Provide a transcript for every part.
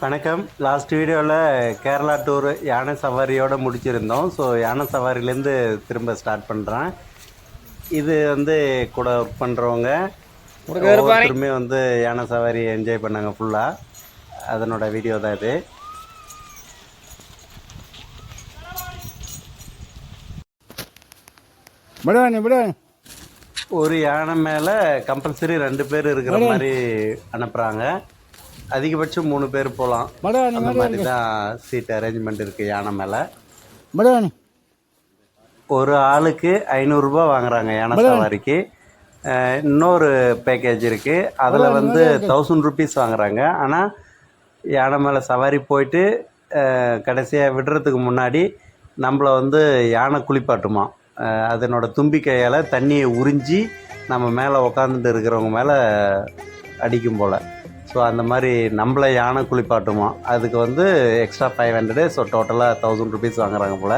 வணக்கம். லாஸ்ட் வீடியோவில் கேரளா டூர் யானை சவாரியோடு முடிச்சிருந்தோம். ஸோ யானை சவாரிலேருந்து திரும்ப ஸ்டார்ட் பண்ணுறேன். இது கூட ஒர்க் பண்ணுறவங்க ஒவ்வொருத்தருமே யானை சவாரி என்ஜாய் பண்ணாங்க ஃபுல்லாக. அதனோட வீடியோ தான் இது. ஒரு யானை மேலே கம்பல்சரி 2 பேர் இருக்கிற மாதிரி அனுப்புகிறாங்க. அதிகபட்சம் 3 பேர் போகலாம். அந்த மாதிரி தான் சீட் அரேஞ்ச்மெண்ட் இருக்குது யானை மேலே. ஒரு ஆளுக்கு 500 ரூபா வாங்குறாங்க யானை சவாரிக்கு. இன்னொரு பேக்கேஜ் இருக்குது, அதில் 1000 ருபீஸ் வாங்குறாங்க. ஆனால் யானை மேலே சவாரி போயிட்டு கடைசியாக விடுறதுக்கு முன்னாடி நம்மளை யானை குளிப்பாட்டுமா. அதனோட தும்பிக்கையால் தண்ணியை உறிஞ்சி நம்ம மேலே உக்காந்துட்டு இருக்கிறவங்க மேலே அடிக்கும் போல். ஸோ அந்த மாதிரி நம்மளை யானை குளிப்பாட்டுமா. அதுக்கு எக்ஸ்ட்ரா 500. ஸோ டோட்டலாக 1000 ருபீஸ் வாங்குறாங்க போல்.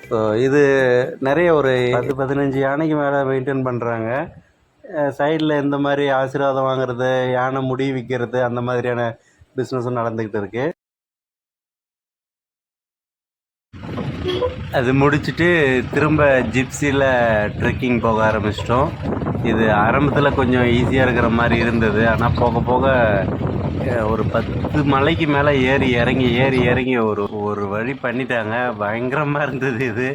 ஸோ இது நிறைய ஒரு 10-15 யானைக்கு மேலே மெயின்டைன் பண்ணுறாங்க. சைடில் இந்த மாதிரி ஆசீர்வாதம் வாங்குறது, யானை முடி விற்கிறது, அந்த மாதிரியான பிஸ்னஸும் நடந்துக்கிட்டு இருக்குது. அது முடிச்சுட்டு திரும்ப ஜிப்சியில் ட்ரெக்கிங் போக ஆரம்பிச்சிட்டோம். இது ஆரம்பத்தில் கொஞ்சம் ஈஸியாக இருக்கிற மாதிரி இருந்தது. ஆனால் போக போக ஒரு 10 மலைக்கு மேலே ஏறி இறங்கி ஒரு வழி பண்ணிட்டாங்க. பயங்கரமாக இருந்தது. இது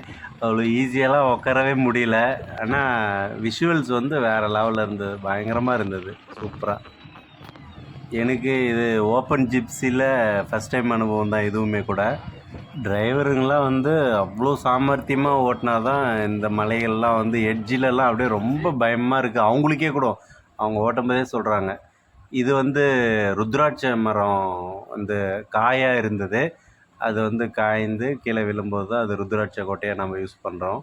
அவ்வளோ ஈஸியெல்லாம் உட்காரவே முடியல. ஆனால் விஷுவல்ஸ் வேறு லெவலில் இருந்தது. பயங்கரமாக இருந்தது, சூப்பராக. எனக்கு இது ஓப்பன் ஜிப்சியில் ஃபஸ்ட் டைம் அனுபவம் தான் இதுவுமே கூட. டிரைவருங்களாம் அவ்வளோ சாமர்த்தியமாக ஓட்டினா தான் இந்த மலைகள்லாம் எட்ஜிலெல்லாம் அப்படியே ரொம்ப பயமாக இருக்குது அவங்களுக்கே கூட. அவங்க ஓட்டும்போதே சொல்கிறாங்க. இது ருத்ராட்ச மரம் காயாக இருந்தது. அது காய்ந்து கீழே விழும்போது தான் அது ருத்ராட்ச கோட்டையாக நம்ம யூஸ் பண்ணுறோம்.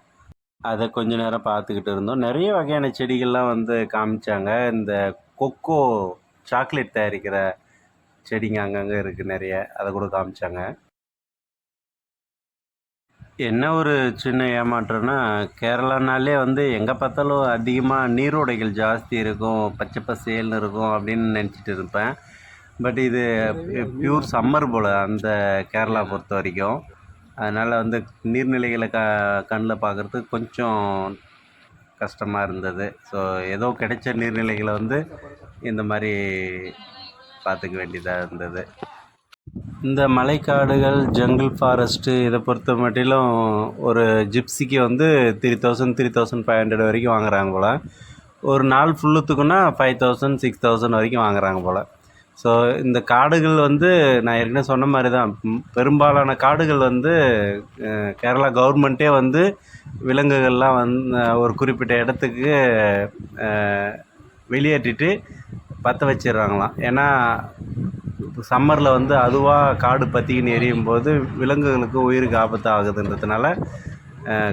அதை கொஞ்ச நேரம் பார்த்துக்கிட்டு இருந்தோம். நிறைய வகையான செடிகள்லாம் காமிச்சாங்க. இந்த கொக்கோ சாக்லேட் தயாரிக்கிற செடிங்க அங்கங்கே இருக்குது நிறைய. அதை கூட காமிச்சாங்க. என்ன ஒரு சின்ன ஏமாற்றம்னா, கேரளானாலே எங்கே பார்த்தாலும் அதிகமாக நீரோடைகள் ஜாஸ்தி இருக்கும், பச்சை பசேல்னு இருக்கும் அப்படின்னு நினச்சிட்டு இருப்பேன். பட் இது பியூர் சம்மர் போல் அந்த கேரளா பொறுத்த வரைக்கும். அதனால் நீர்நிலைகளை கண்ணில் பார்க்குறதுக்கு கொஞ்சம் கஷ்டமாக இருந்தது. ஸோ ஏதோ கிடைச்ச நீர்நிலைகளை இந்த மாதிரி பார்த்துக்க வேண்டியதாக இருந்தது. இந்த மலைக்காடுகள், ஜங்கிள் ஃபாரஸ்ட்டு இதை பொறுத்த மட்டிலும் ஒரு ஜிப்சிக்கு 3500 வரைக்கும் வாங்குறாங்க போல். ஒரு நாள் ஃபுல்லுத்துக்குன்னா 5000 6000 வரைக்கும் வாங்குறாங்க போல். ஸோ இந்த காடுகள் நான் ஏற்கனவே சொன்ன மாதிரி தான். பெரும்பாலான காடுகள் கேரளா கவர்மெண்ட்டே விலங்குகள்லாம் ஒரு குறிப்பிட்ட இடத்துக்கு வெளியேற்றிட்டு பற்ற வச்சிடுறாங்களாம். ஏன்னா சம்மரில் அதுவாக காடு பற்றிக்கின்னு எரியும் போது விலங்குகளுக்கு உயிருக்கு ஆபத்து ஆகுதுன்றதுனால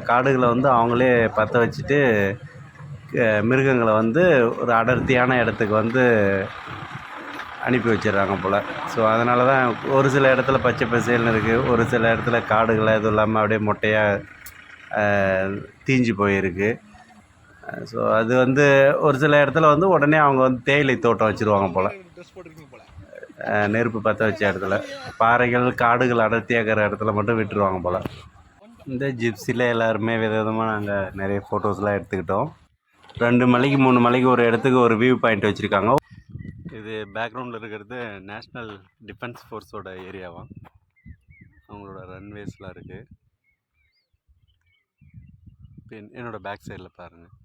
காடுகளை அவங்களே பற்ற வச்சுட்டு மிருகங்களை ஒரு அடர்த்தியான இடத்துக்கு அனுப்பி வச்சிடுறாங்க போல். ஸோ அதனால தான் ஒரு சில இடத்துல பச்சை பசேல்னு இருக்குது, ஒரு சில இடத்துல காடுகளை எதுவும் இல்லாமல் அப்படியே மொட்டையாக தீஞ்சு போயிருக்கு. ஸோ அது ஒரு சில இடத்துல உடனே அவங்க தேயிலை தோட்டம் வச்சுருவாங்க போல். நெருப்பு பற்ற வச்ச இடத்துல பாறைகள், காடுகள் அடர்த்தியாகிற இடத்துல மட்டும் விட்டுருவாங்க போல். இந்த ஜிப்சியில் எல்லாருமே விதவிதமாக நாங்கள் நிறைய ஃபோட்டோஸ்லாம் எடுத்துக்கிட்டோம். 2 மலைக்கு 3 மலைக்கு ஒரு இடத்துக்கு ஒரு வியூ பாயிண்ட் வச்சுருக்காங்க. இது பேக்ரவுண்டில் இருக்கிறது நேஷ்னல் டிஃபென்ஸ் ஃபோர்ஸோட ஏரியாவாம். அவங்களோட ரன்வேஸ்லாம் இருக்குது. என்னோடய பேக் சைடில் பாருங்கள்.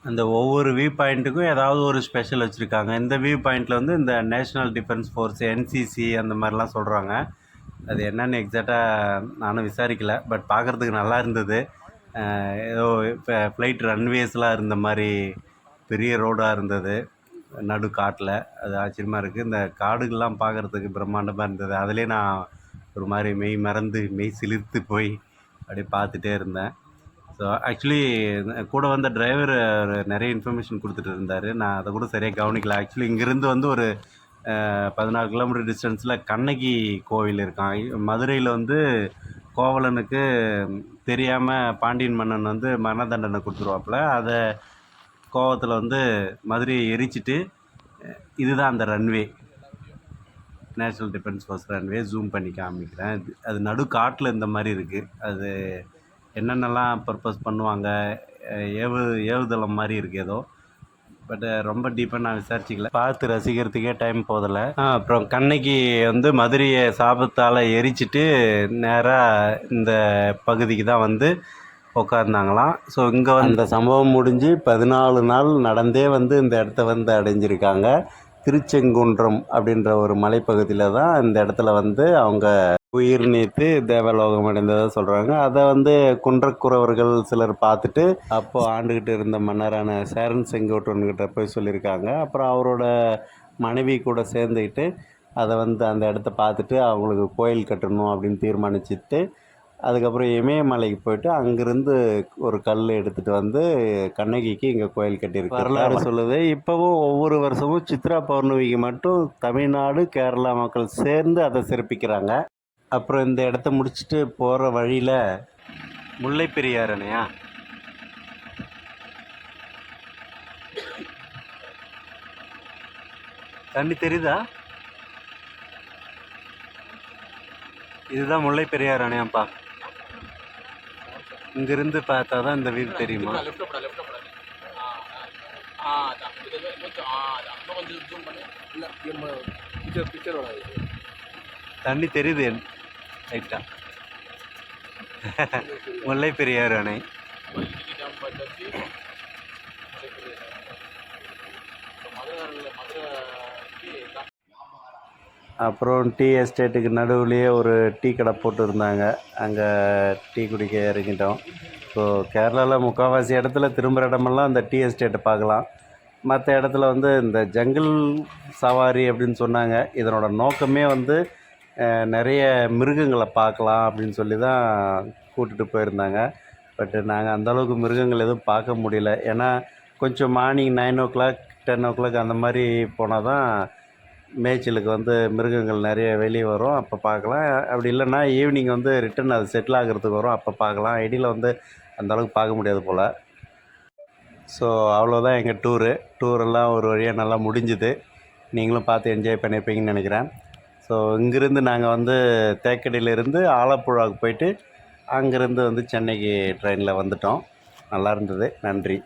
அந்த ஒவ்வொரு வியூ பாயிண்ட்டுக்கும் ஏதாவது ஒரு ஸ்பெஷல் வச்சுருக்காங்க. இந்த வியூ பாயிண்டில் இந்த நேஷ்னல் டிஃபென்ஸ் ஃபோர்ஸ், என்சிசி அந்த மாதிரிலாம் சொல்கிறாங்க. அது என்னென்னு எக்ஸாக்டாக நானும் விசாரிக்கலை. பட் பார்க்குறதுக்கு நல்லா இருந்தது. ஏதோ இப்போ ஃப்ளைட் ரன்வேஸ்லாம் இருந்த மாதிரி பெரிய ரோடாக இருந்தது நடு காட்டில். அது ஆச்சரியமாக இருக்குது. இந்த காடுகள்லாம் பார்க்குறதுக்கு பிரம்மாண்டமாக இருந்தது. அதிலே நான் ஒரு மாதிரி மெய் சிலிர்த்து போய் அப்படியே பார்த்துட்டே இருந்தேன். ஸோ ஆக்சுவலி கூட டிரைவர் நிறைய இன்ஃபர்மேஷன் கொடுத்துட்டு இருந்தார். நான் அதை கூட சரியாக கவனிக்கல. ஆக்சுவலி இங்கேருந்து ஒரு 14 கிலோமீட்டர் டிஸ்டன்ஸில் கண்ணகி கோவில் இருக்கான். மதுரையில் கோவலனுக்கு தெரியாமல் பாண்டியன் மன்னன் மரண தண்டனை கொடுத்துருவாப்புல. அதை கோவத்தில் மதுரையை எரிச்சிட்டு இதுதான் அந்த runway. National defence force runway zoom பண்ணி காமிக்கிறேன். அது நடு காட்டில் இந்த மாதிரி இருக்குது. அது என்னென்னலாம் பர்பஸ் பண்ணுவாங்க, ஏவுதளம் மாதிரி இருக்குது ஏதோ. பட் ரொம்ப டீப்பாக நான் விசாரிச்சிக்கல, பார்த்து ரசிக்கிறதுக்கே டைம் போதில்லை. அப்புறம் கண்ணகி வந்து மதுரையை சாபத்தால் எரிச்சிட்டு நேராக இந்த பகுதிக்கு தான் வந்து உட்காந்தாங்களாம். ஸோ இங்கே அந்த சம்பவம் முடிஞ்சு 14 நாள் நடந்தே வந்து இந்த இடத்த வந்து அடைஞ்சிருக்காங்க. திருச்செங்குன்றம் அப்படின்ற ஒரு மலைப்பகுதியில் தான் இந்த இடத்துல வந்து அவங்க உயிர் நீத்து தேவலோகம் அடைந்ததாக சொல்கிறாங்க. அதை வந்து குன்றக்குறவர்கள் சிலர் பார்த்துட்டு அப்போது ஆண்டுகிட்டு இருந்த மன்னரான சேரன் செங்கோட்டையன்கிட்ட போய் சொல்லியிருக்காங்க. அப்புறம் அவரோட மனைவி கூட சேர்ந்துக்கிட்டு அதை வந்து அந்த இடத்த பார்த்துட்டு அவங்களுக்கு கோயில் கட்டணும் அப்படின்னு தீர்மானிச்சுட்டு அதுக்கப்புறம் இமயமலைக்கு போயிட்டு அங்கேருந்து ஒரு கல் எடுத்துகிட்டு வந்து கண்ணகிக்கு இங்கே கோயில் கட்டியிருக்கு. வரலாறு சொல்லுது. இப்போவும் ஒவ்வொரு வருஷமும் சித்ரா பௌர்ணமிக்கு மட்டும் தமிழ்நாடு கேரளா மக்கள் சேர்ந்து அதை சிறப்பிக்கிறாங்க. அப்புறம் இந்த இடத்த முடிச்சுட்டு போகிற வழியில் முல்லை பெரியார் அணையா, தண்ணி தெரியுதா? இதுதான் முல்லை பெரியார் அணையாப்பா. இங்கிருந்து பார்த்தா தான் இந்த வியூ தெரியுமா? தண்ணி தெரியுது ரைட்டா. முல்லை பெரியார் அணை. அப்புறம் டீ எஸ்டேட்டுக்கு நடுவுலையே ஒரு டீ கடை போட்டு இருந்தாங்க. அங்கே டீ குடிக்க இறங்கிட்டோம். ஸோ கேரளாவில் முக்கால்வாசி இடத்துல திரும்புகிற இடமெல்லாம் அந்த டீ எஸ்டேட்டை பார்க்கலாம். மற்ற இடத்துல வந்து இந்த ஜங்கிள் சவாரி அப்படின்னு சொன்னாங்க. இதனோட நோக்கமே வந்து நிறைய மிருகங்களை பார்க்கலாம் அப்படின்னு சொல்லி தான் கூட்டிகிட்டு போயிருந்தாங்க. பட்டு நாங்கள் அந்தளவுக்கு மிருகங்கள் எதுவும் பார்க்க முடியல. ஏன்னா கொஞ்சம் மார்னிங் 9 o'clock 10 o'clock அந்த மாதிரி போனால் தான் மேய்ச்சலுக்கு வந்து மிருகங்கள் நிறைய வெளியே வரும், அப்போ பார்க்கலாம். அப்படி இல்லைன்னா ஈவினிங் வந்து ரிட்டன் அது செட்டில் ஆகிறதுக்கு வரும், அப்போ பார்க்கலாம். ஐடியில் வந்து அந்தளவுக்கு பார்க்க முடியாது போல். ஸோ அவ்வளோதான் எங்கள் டூரெல்லாம் ஒரு வழியாக நல்லா முடிஞ்சுது. நீங்களும் பார்த்து என்ஜாய் பண்ணியிருப்பீங்கன்னு நினைக்கிறேன். ஸோ இங்கேருந்து நாங்கள் வந்து தேக்கடியிலேருந்து ஆலப்புழாவுக்கு போயிட்டு அங்கேருந்து வந்து சென்னைக்கு ட்ரெயினில் வந்துட்டோம். நல்லா இருந்தது. நன்றி.